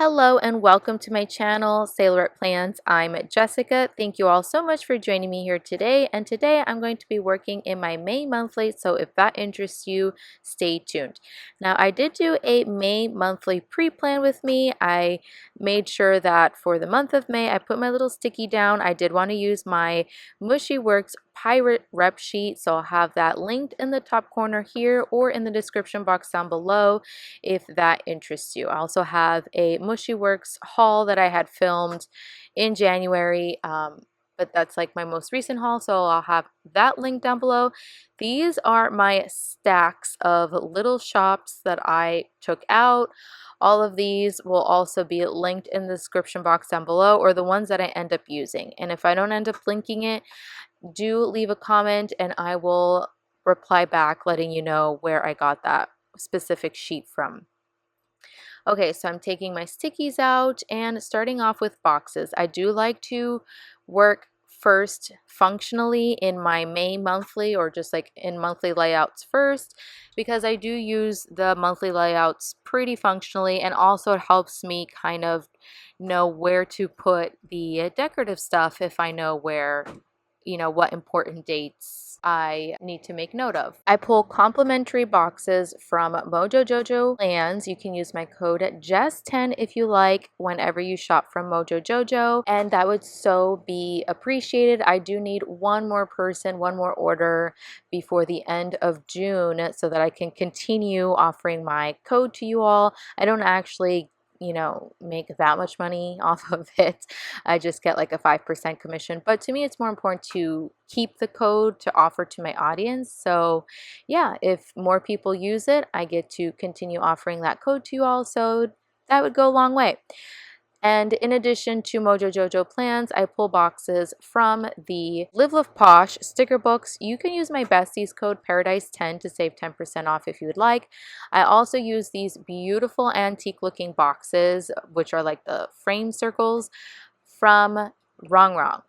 Hello and welcome to my channel, Sailorette.Plans. I'm Jessica. Thank you all so much for joining me here today. And today I'm going to be working in my May monthly, so if that interests you, stay tuned. Now, I did do a May monthly pre-plan with me. I made sure that for the month of May, I put my little sticky down. I did want to use my MushieWorks pirate rep sheet, so I'll have that linked in the top corner here or in the description box down below if that interests you. I also have a Mushieworks haul that I had filmed in January, but that's like my most recent haul, so I'll have that link down below. These are my stacks of little shops that I took out. All of these will also be linked in the description box down below, or the ones that I end up using. And if I don't end up linking it, do leave a comment and I will reply back letting you know where I got that specific sheet from. Okay, so I'm taking my stickies out and starting off with boxes. I do like to work first functionally in my May monthly, or just like in monthly layouts first, because I do use the monthly layouts pretty functionally, and also it helps me kind of know where to put the decorative stuff if I know where, what important dates I need to make note of. I pull complimentary boxes from MushieWorks. You can use my code Jess10 if you like whenever you shop from MushieWorks, and that would so be appreciated. I do need one more person, one more order before the end of June so that I can continue offering my code to you all. I don't actually make that much money off of it. I just get like a 5% commission. But to me, it's more important to keep the code to offer to my audience. So yeah, if more people use it, I get to continue offering that code to you all. So that would go a long way. And in addition to MushieWorks, I pull boxes from the Live Love Posh sticker books. You can use my besties code Paradise10 to save 10% off if you would like. I also use these beautiful antique looking boxes, which are like the frame circles, from Rongrong.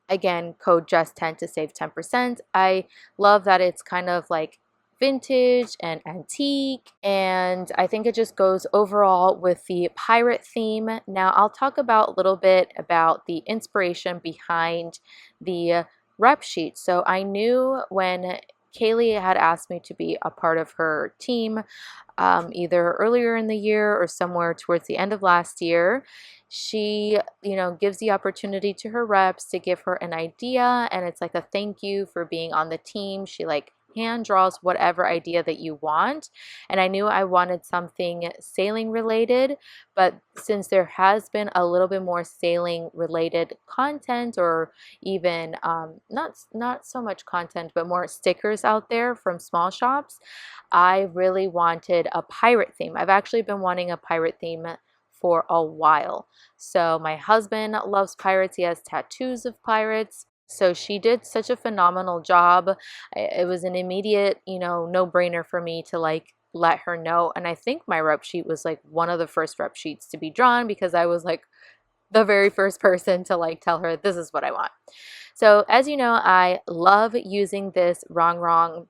Again, code Jess10 to save 10%. I love that it's kind of like vintage and antique, and I think it just goes overall with the pirate theme. Now I'll talk about a little bit about the inspiration behind the rep sheet. So I knew when Kayelee had asked me to be a part of her team, either earlier in the year or somewhere towards the end of last year. She, gives the opportunity to her reps to give her an idea, and it's like a thank you for being on the team. She like hand draws whatever idea that you want, and I knew I wanted something sailing related, but since there has been a little bit more sailing related content, or even not so much content but more stickers out there from small shops, I really wanted a pirate theme. I've actually been wanting a pirate theme for a while. So my husband loves pirates. He has tattoos of pirates. So she did such a phenomenal job. It was an immediate, no-brainer for me to like let her know. And I think my rep sheet was like one of the first rep sheets to be drawn, because I was like the very first person to like tell her this is what I want. So as you know, I love using this Rongrong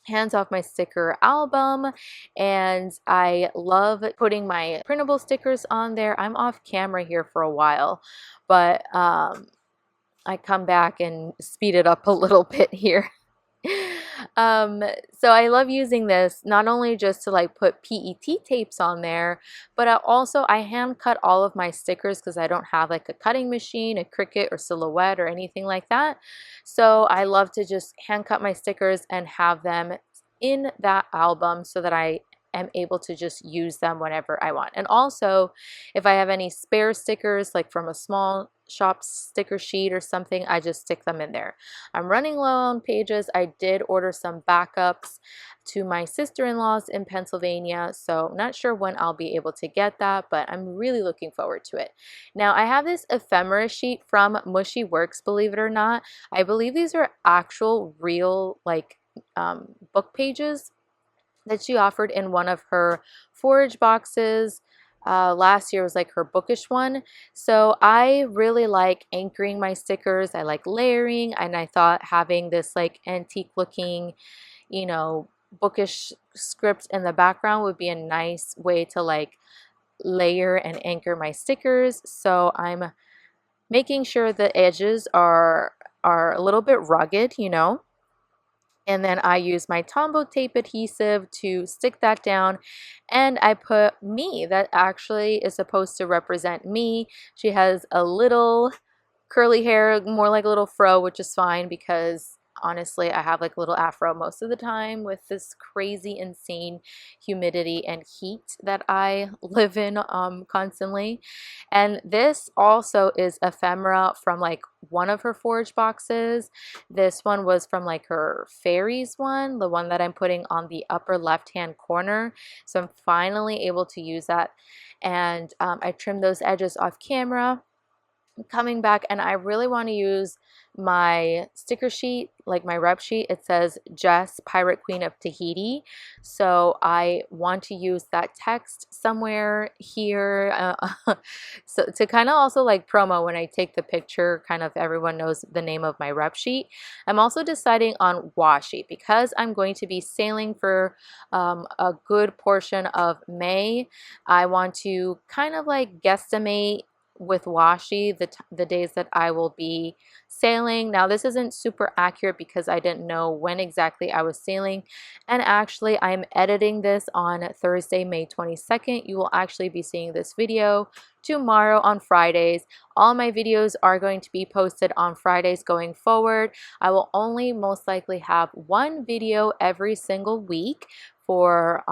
hands off my sticker album, and I love putting my printable stickers on there. I'm off camera here for a while, but I come back and speed it up a little bit here. So I love using this not only just to like put PET tapes on there, but I hand cut all of my stickers because I don't have like a cutting machine, a Cricut or Silhouette or anything like that. So I love to just hand cut my stickers and have them in that album so that I am able to just use them whenever I want. And also, if I have any spare stickers like from a small shop sticker sheet or something, I just stick them in there. I'm running low on pages. I did order some backups to my sister-in-law's in Pennsylvania, so I'm not sure when I'll be able to get that, but I'm really looking forward to it. Now I have this ephemera sheet from Mushieworks, believe it or not. I believe these are actual real like book pages that she offered in one of her forage boxes. Last year was like her bookish one. So I really like anchoring my stickers. I like layering, and I thought having this like antique looking, bookish script in the background would be a nice way to like layer and anchor my stickers. So I'm making sure the edges are a little bit rugged, you know. And then I use my Tombow tape adhesive to stick that down, and I put me. That actually is supposed to represent me. She has a little curly hair, more like a little fro, which is fine because honestly I have like a little afro most of the time with this crazy insane humidity and heat that I live in constantly. And this also is ephemera from like one of her forage boxes. This one was from like her fairies one, the one that I'm putting on the upper left hand corner. So I'm finally able to use that. And I trimmed those edges off camera. Coming back, and I really want to use my sticker sheet, like my rep sheet. It says Jess, Pirate Queen of Tahiti. So I want to use that text somewhere here. So to kind of also like promo when I take the picture, kind of everyone knows the name of my rep sheet. I'm also deciding on washi because I'm going to be sailing for a good portion of May. I want to kind of like guesstimate with washi the days that I will be sailing. Now this isn't super accurate because I didn't know when exactly I was sailing, and actually I'm editing this on Thursday, May 22nd. You will actually be seeing this video tomorrow on Fridays. All my videos are going to be posted on Fridays going forward. I will only most likely have one video every single week for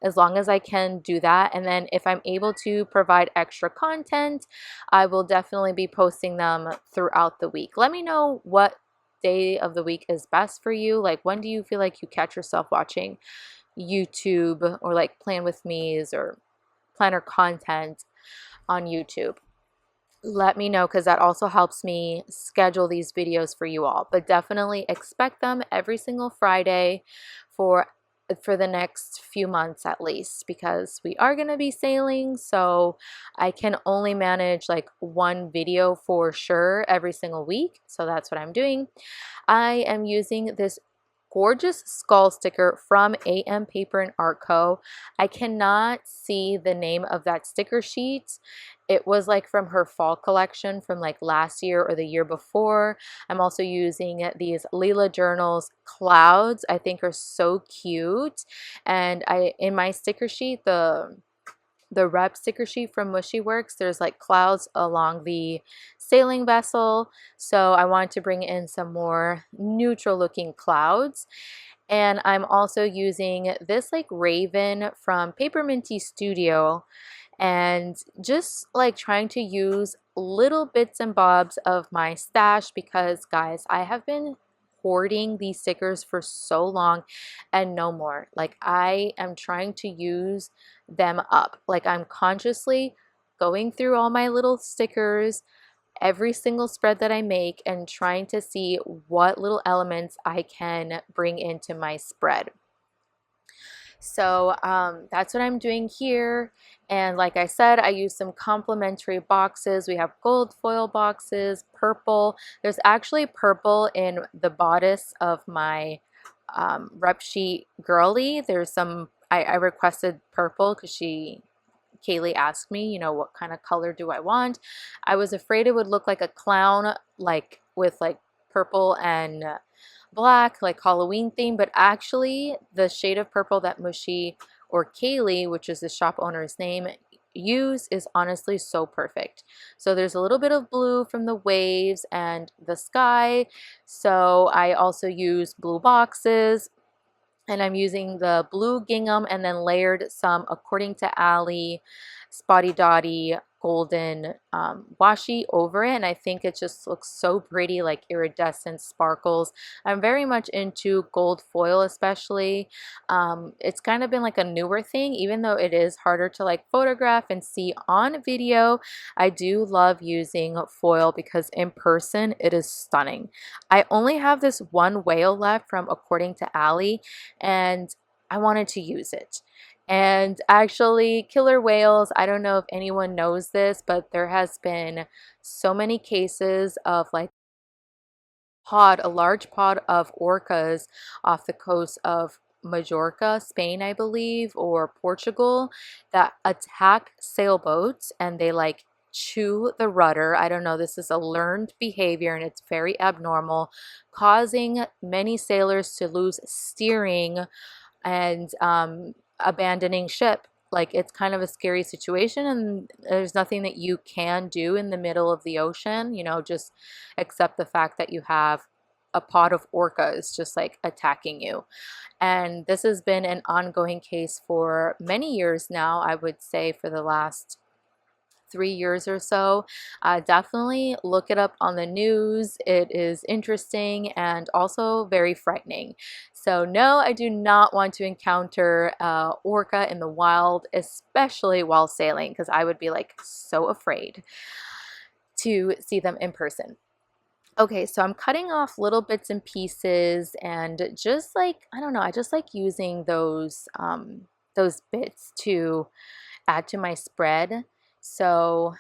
as long as I can do that. And then if I'm able to provide extra content, I will definitely be posting them throughout the week. Let me know what day of the week is best for you. Like, when do you feel like you catch yourself watching YouTube or like Plan with Me's or planner content on YouTube? Let me know because that also helps me schedule these videos for you all. But definitely expect them every single Friday for the next few months at least, because we are going to be sailing, so I can only manage like one video for sure every single week. So that's what I'm doing. I am using this gorgeous skull sticker from AM Paper and Art Co. I cannot see the name of that sticker sheet. It was like from her fall collection from like last year or the year before. I'm also using these Leela Journals clouds. I think are so cute. And in my sticker sheet, the rep sticker sheet from Mushieworks, there's like clouds along the sailing vessel. So I wanted to bring in some more neutral looking clouds. And I'm also using this like raven from Paper Minty Studio, and just like trying to use little bits and bobs of my stash because guys, I have been hoarding these stickers for so long and no more. Like, I am trying to use them up. Like, I'm consciously going through all my little stickers, every single spread that I make, and trying to see what little elements I can bring into my spread. So that's what I'm doing here. And like I said, I use some complimentary boxes. We have gold foil boxes, purple. There's actually purple in the bodice of my rep sheet girly. There's some, I requested purple because Kayelee asked me, you know, what kind of color do I want? I was afraid it would look like a clown, like with like purple and black, like Halloween theme, but actually the shade of purple that Mushie or Kayelee, which is the shop owner's name, use is honestly so perfect. So there's a little bit of blue from the waves and the sky. So I also use blue boxes, and I'm using the blue gingham and then layered some According to Ali Spotty Dotty golden washi over it, and I think it just looks so pretty, like iridescent sparkles. I'm very much into gold foil, especially. It's kind of been like a newer thing, even though it is harder to like photograph and see on video. I do love using foil because in person it is stunning. I only have this one whale left from According to Ali, and I wanted to use it. And actually, killer whales, I don't know if anyone knows this, but there has been so many cases of like a large pod of orcas off the coast of Majorca, Spain, I believe, or Portugal, that attack sailboats and they like chew the rudder. I don't know, this is a learned behavior and it's very abnormal, causing many sailors to lose steering and abandoning ship. Like, it's kind of a scary situation, and there's nothing that you can do in the middle of the ocean, you know, just accept the fact that you have a pod of orcas just like attacking you. And this has been an ongoing case for many years now, I would say for the last 3 years or so. Definitely look it up on the news. It is interesting and also very frightening. So no, I do not want to encounter orca in the wild, especially while sailing, because I would be like so afraid to see them in person. Okay, so I'm cutting off little bits and pieces, and just like, I don't know, I just like using those bits to add to my spread. So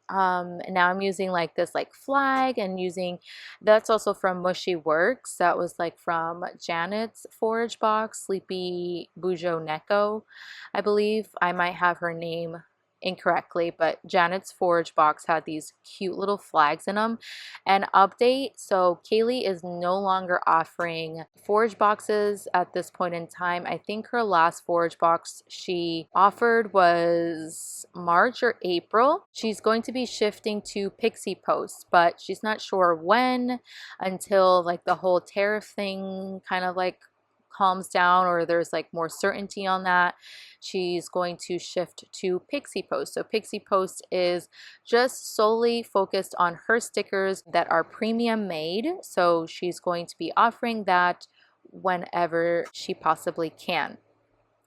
now I'm using like this like flag, and using, that's also from Mushieworks. That was like from Janet's forage box, Sleepy Bujo Neko, I believe. I might have her name incorrectly, but Janet's forage box had these cute little flags in them. And update, so Kayelee is no longer offering forage boxes at this point in time. I think her last forage box she offered was March or April. She's going to be shifting to Pixie Post, but she's not sure when, until like the whole tariff thing kind of like calms down, or there's like more certainty on that. She's going to shift to Pixie Post. So Pixie Post is just solely focused on her stickers that are premium made. So she's going to be offering that whenever she possibly can.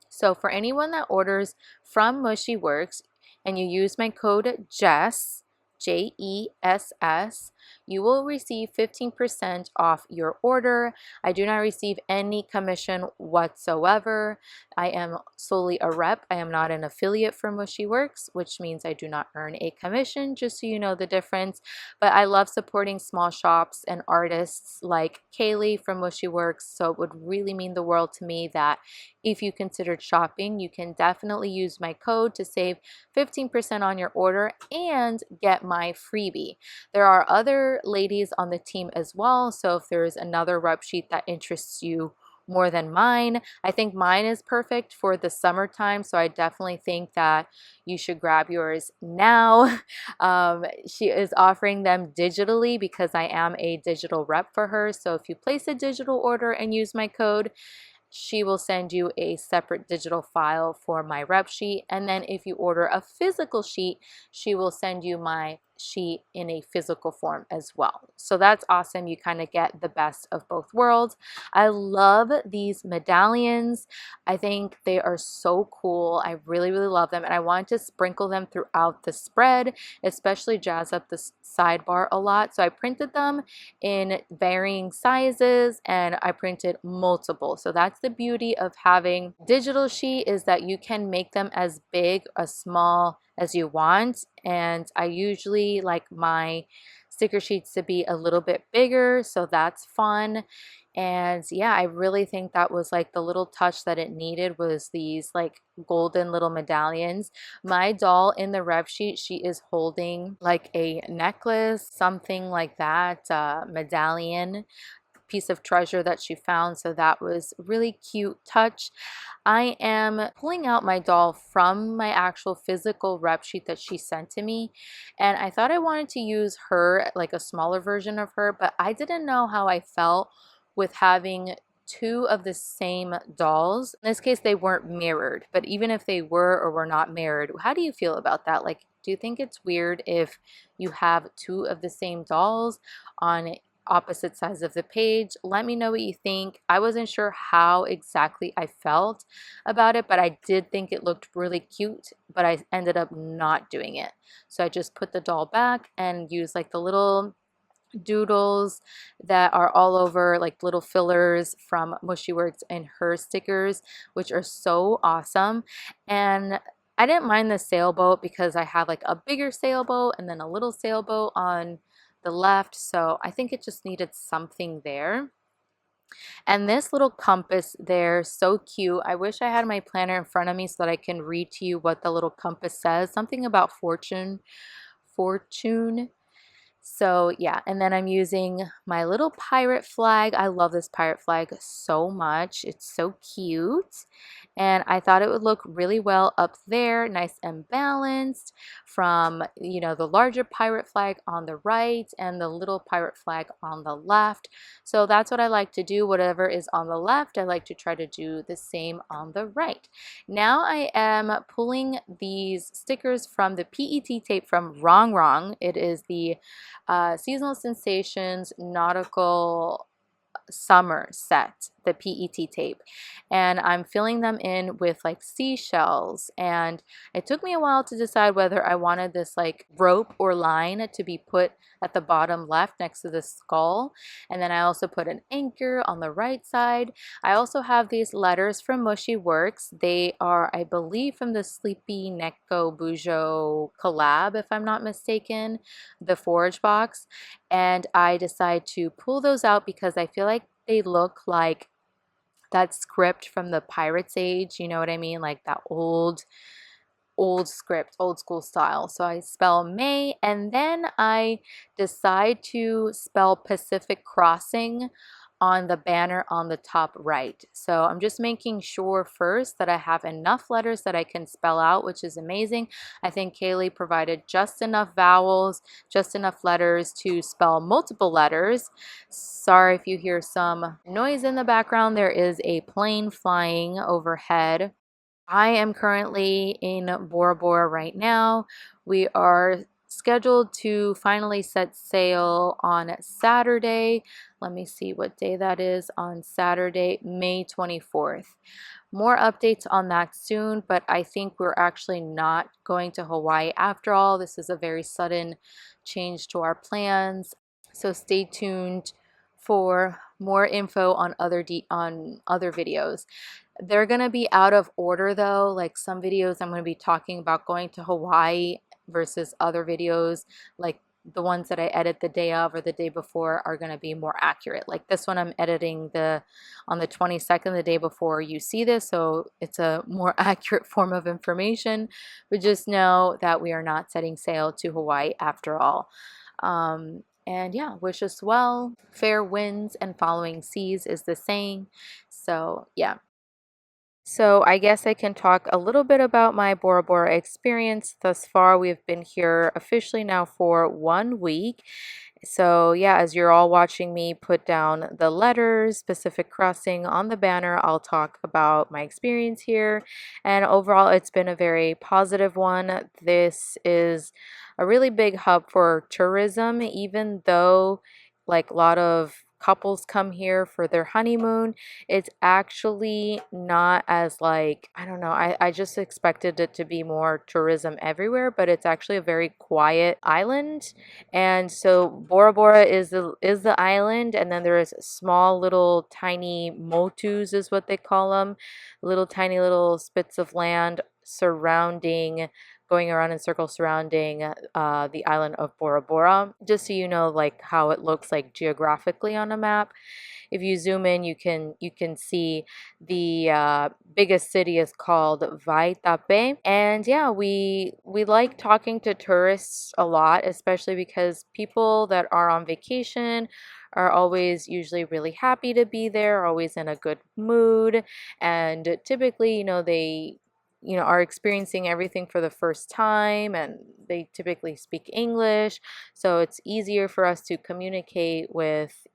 So for anyone that orders from Mushieworks and you use my code Jess, JESS, you will receive 15% off your order. I do not receive any commission whatsoever. I am solely a rep. I am not an affiliate for Mushieworks, which means I do not earn a commission, just so you know the difference. But I love supporting small shops and artists like Kayelee from Mushieworks, so it would really mean the world to me that if you considered shopping, you can definitely use my code to save 15% on your order and get my freebie. There are other ladies on the team as well, so if there's another rep sheet that interests you more than mine, I think mine is perfect for the summertime, so I definitely think that you should grab yours now. She is offering them digitally because I am a digital rep for her, so if you place a digital order and use my code, she will send you a separate digital file for my rep sheet. And then if you order a physical sheet, she will send you my sheet in a physical form as well. So that's awesome. You kind of get the best of both worlds. I love these medallions. I think they are so cool. I really, really love them. And I want to sprinkle them throughout the spread, especially jazz up the sidebar a lot. So I printed them in varying sizes and I printed multiple. So that's the beauty of having digital sheet, is that you can make them as big, as small as you want. And I usually like my sticker sheets to be a little bit bigger, so that's fun. And yeah, I really think that was like the little touch that it needed, was these like golden little medallions. My doll in the rep sheet, she is holding like a necklace, something like that, medallion piece of treasure that she found, so that was really cute touch. I am pulling out my doll from my actual physical rep sheet that she sent to me, and I thought I wanted to use her, like a smaller version of her, but I didn't know how I felt with having two of the same dolls. In this case, they weren't mirrored, but even if they were or were not mirrored, how do you feel about that? Like, do you think it's weird if you have two of the same dolls on opposite sides of the page? Let me know what you think. I wasn't sure how exactly I felt about it, but I did think it looked really cute, but I ended up not doing it. So I just put the doll back and used like the little doodles that are all over, like little fillers from Mushieworks and her stickers, which are so awesome. And I didn't mind the sailboat because I have like a bigger sailboat and then a little sailboat on the left, so I think it just needed something there. And this little compass there, so cute. I wish I had my planner in front of me so that I can read to you what the little compass says. Something about fortune. So yeah, and then I'm using my little pirate flag. I love this pirate flag so much. It's so cute. And I thought it would look really well up there, nice and balanced from, the larger pirate flag on the right and the little pirate flag on the left. So that's what I like to do. Whatever is on the left, I like to try to do the same on the right. Now I am pulling these stickers from the PET tape from Rongrong. It is the Seasonal Sensations Nautical Summer set, the PET tape, and I'm filling them in with like seashells. And it took me a while to decide whether I wanted this like rope or line to be put at the bottom left next to the skull, and then I also put an anchor on the right side. I also have these letters from Mushieworks. They are, I believe, from the Sleepy Neko Bujo collab, if I'm not mistaken, the forage box. And I decide to pull those out because I feel like they look like that script from the Pirates Age, you know what I mean? Like that old script, old school style. So I spell May, and then I decide to spell Pacific Crossing on the banner on the top right. So I'm just making sure first that I have enough letters that I can spell out, which is amazing. I think Kayelee provided just enough vowels, just enough letters to spell multiple letters. Sorry if you hear some noise in the background. There is a plane flying overhead. I am currently in Bora Bora right now. We are scheduled to finally set sail on Saturday. Let me see what day that is. On Saturday, May 24th. More updates on that soon, but I think we're actually not going to Hawaii after all. This is a very sudden change to our plans. So stay tuned for more info on other videos. They're going to be out of order though. Like some videos I'm going to be talking about going to Hawaii versus other videos like the ones that I edit the day of or the day before are going to be more accurate. Like this one I'm editing on the 22nd, the day before you see this, so it's a more accurate form of information. But just know that we are not setting sail to Hawaii after all. And yeah, wish us well. Fair winds and following seas is the saying. So yeah. So I guess I can talk a little bit about my Bora Bora experience thus far. We've been here officially now for 1 week. So yeah, as you're all watching me put down the letters, Pacific Crossing on the banner, I'll talk about my experience here. And overall, it's been a very positive one. This is a really big hub for tourism, even though like a lot of couples come here for their honeymoon. It's actually not as like, I don't know, I just expected it to be more tourism everywhere, but it's actually a very quiet island. And so Bora Bora is the island, and then there is small little tiny motus is what they call them, little tiny little spits of land surrounding, going around in circles surrounding the island of Bora Bora. Just so you know, like how it looks like geographically on a map. If you zoom in, you can see the biggest city is called Vaitape. And yeah, we like talking to tourists a lot, especially because people that are on vacation are always usually really happy to be there, always in a good mood, and typically, they are experiencing everything for the first time, and they typically speak English, so it's easier for us to communicate with,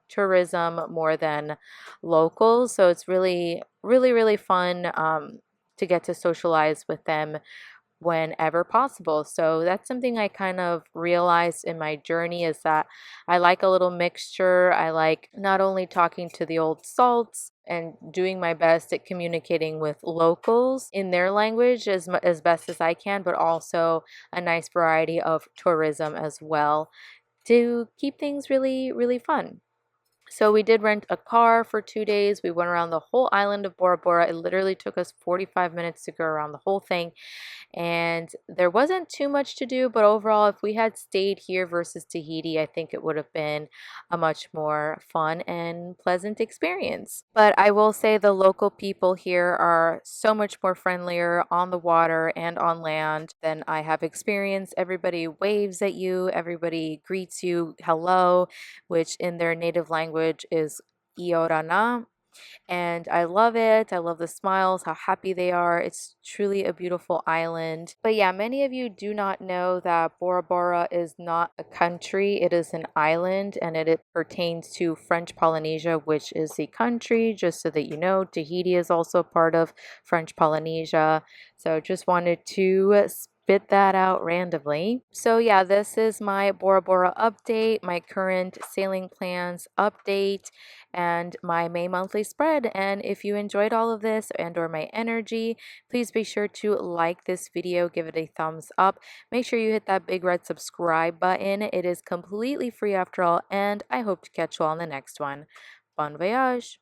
tourism more than locals. So it's really, really, really fun to get to socialize with them whenever possible. So that's something I kind of realized in my journey, is that I like a little mixture. I like not only talking to the old salts and doing my best at communicating with locals in their language as best as I can, but also a nice variety of tourism as well to keep things really, really fun. So we did rent a car for 2 days. We went around the whole island of Bora Bora. It literally took us 45 minutes to go around the whole thing. And there wasn't too much to do, but overall, if we had stayed here versus Tahiti, I think it would have been a much more fun and pleasant experience. But I will say the local people here are so much more friendlier on the water and on land than I have experienced. Everybody waves at you, everybody greets you hello, which in their native language is Iorana, and I love it. I love the smiles, how happy they are. It's truly a beautiful island. But yeah, many of you do not know that Bora Bora is not a country, it is an island, and it pertains to French Polynesia, which is the country. Just so that you know, Tahiti is also part of French Polynesia. So just wanted to spit that out randomly. So yeah, this is my Bora Bora update, my current sailing plans update, and my May monthly spread. And if you enjoyed all of this and or my energy, please be sure to like this video, give it a thumbs up. Make sure you hit that big red subscribe button. It is completely free after all, and I hope to catch you all in the next one. Bon voyage!